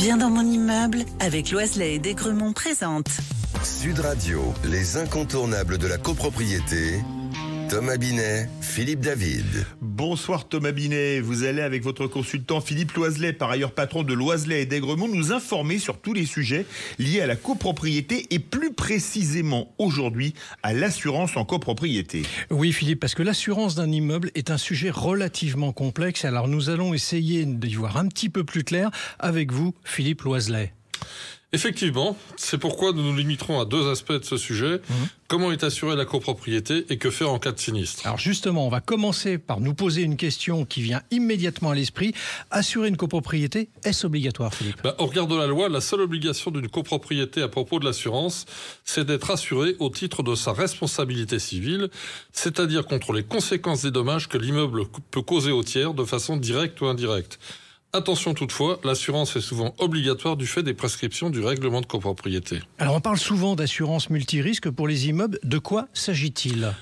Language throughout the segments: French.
Bien dans mon immeuble, avec Loiselet et Desgremont présente. Sud Radio, les incontournables de la copropriété. Thomas Binet, Philippe David. Bonsoir Thomas Binet, vous allez avec votre consultant Philippe Loiselet, par ailleurs patron de Loiselet et Desgremont, nous informer sur tous les sujets liés à la copropriété et plus précisément aujourd'hui à l'assurance en copropriété. Oui Philippe, parce que l'assurance d'un immeuble est un sujet relativement complexe, alors nous allons essayer d'y voir un petit peu plus clair avec vous Philippe Loiselet. Effectivement, c'est pourquoi nous nous limiterons à deux aspects de ce sujet. Comment est assurée la copropriété et que faire en cas de sinistre? Alors justement, on va commencer par nous poser une question qui vient immédiatement à l'esprit. Assurer une copropriété, est-ce obligatoire Philippe? Au regard de la loi, la seule obligation d'une copropriété à propos de l'assurance, c'est d'être assurée au titre de sa responsabilité civile, c'est-à-dire contre les conséquences des dommages que l'immeuble peut causer aux tiers de façon directe ou indirecte. Attention toutefois, l'assurance est souvent obligatoire du fait des prescriptions du règlement de copropriété. Alors on parle souvent d'assurance multirisque pour les immeubles. De quoi s'agit-il ?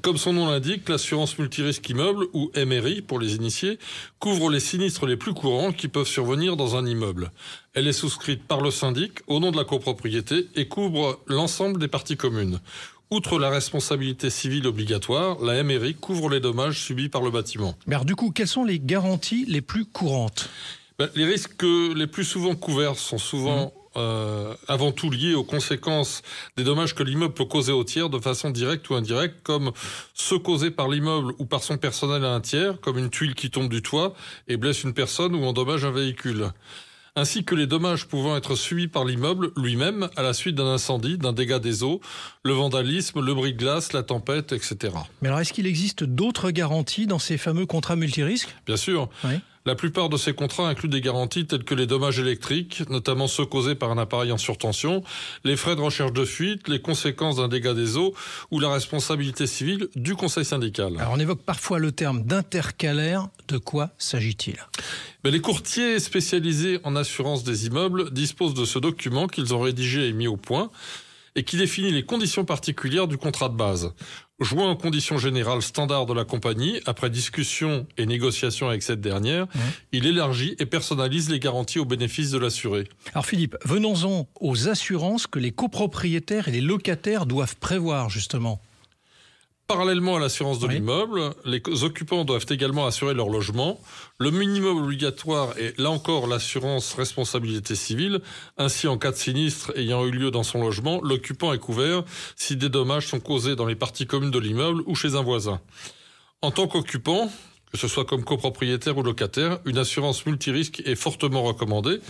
Comme son nom l'indique, l'assurance multirisque immeuble, ou MRI pour les initiés, couvre les sinistres les plus courants qui peuvent survenir dans un immeuble. Elle est souscrite par le syndic au nom de la copropriété et couvre l'ensemble des parties communes. Outre la responsabilité civile obligatoire, la MRI couvre les dommages subis par le bâtiment. Mais alors du coup, quelles sont les garanties les plus courantes ? Les risques les plus souvent couverts sont souvent avant tout liés aux conséquences des dommages que l'immeuble peut causer aux tiers de façon directe ou indirecte, comme ceux causés par l'immeuble ou par son personnel à un tiers, comme une tuile qui tombe du toit et blesse une personne ou endommage un véhicule. Ainsi que les dommages pouvant être subis par l'immeuble lui-même à la suite d'un incendie, d'un dégât des eaux, le vandalisme, le bris-de-glace, la tempête, etc. Mais alors est-ce qu'il existe d'autres garanties dans ces fameux contrats multirisques ? Bien sûr. Oui. La plupart de ces contrats incluent des garanties telles que les dommages électriques, notamment ceux causés par un appareil en surtension, les frais de recherche de fuite, les conséquences d'un dégât des eaux ou la responsabilité civile du conseil syndical. Alors on évoque parfois le terme d'intercalaire. De quoi s'agit-il ? Les courtiers spécialisés en assurance des immeubles disposent de ce document qu'ils ont rédigé et mis au point et qui définit les conditions particulières du contrat de base. Joint aux conditions générales standards de la compagnie, après discussion et négociation avec cette dernière, il élargit et personnalise les garanties au bénéfice de l'assuré. Alors Philippe, venons-en aux assurances que les copropriétaires et les locataires doivent prévoir justement. Parallèlement à l'assurance de l'immeuble, les occupants doivent également assurer leur logement. Le minimum obligatoire est là encore l'assurance responsabilité civile. Ainsi, en cas de sinistre ayant eu lieu dans son logement, l'occupant est couvert si des dommages sont causés dans les parties communes de l'immeuble ou chez un voisin. En tant qu'occupant, que ce soit comme copropriétaire ou locataire, une assurance multirisque est fortement recommandée.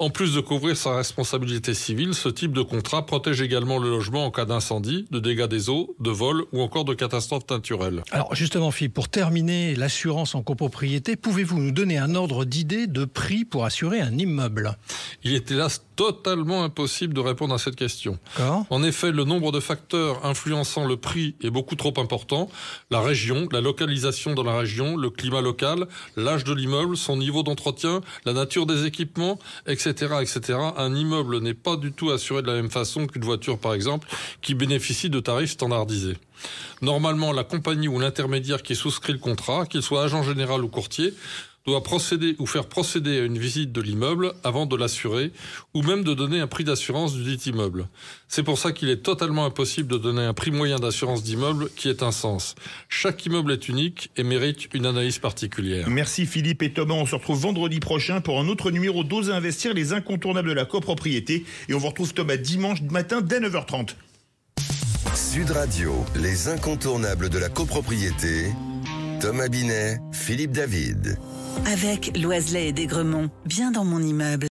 En plus de couvrir sa responsabilité civile, ce type de contrat protège également le logement en cas d'incendie, de dégâts des eaux, de vol ou encore de catastrophes naturelles. Alors justement Philippe, pour terminer l'assurance en copropriété, pouvez-vous nous donner un ordre d'idée de prix pour assurer un immeuble ? Il est hélas totalement impossible de répondre à cette question. D'accord. En effet, le nombre de facteurs influençant le prix est beaucoup trop important. La région, la localisation dans la région, le climat local, l'âge de l'immeuble, son niveau d'entretien, la nature des équipements, etc. Un immeuble n'est pas du tout assuré de la même façon qu'une voiture, par exemple, qui bénéficie de tarifs standardisés. Normalement, la compagnie ou l'intermédiaire qui souscrit le contrat, qu'il soit agent général ou courtier, doit procéder ou faire procéder à une visite de l'immeuble avant de l'assurer ou même de donner un prix d'assurance du dit immeuble. C'est pour ça qu'il est totalement impossible de donner un prix moyen d'assurance d'immeuble qui ait un sens. Chaque immeuble est unique et mérite une analyse particulière. Merci Philippe et Thomas, on se retrouve vendredi prochain pour un autre numéro d'Ose investir, les incontournables de la copropriété. Et on vous retrouve Thomas dimanche matin dès 9h30. Sud Radio, les incontournables de la copropriété. Thomas Binet, Philippe David. Avec Loiselet et Desgremont, bien dans mon immeuble.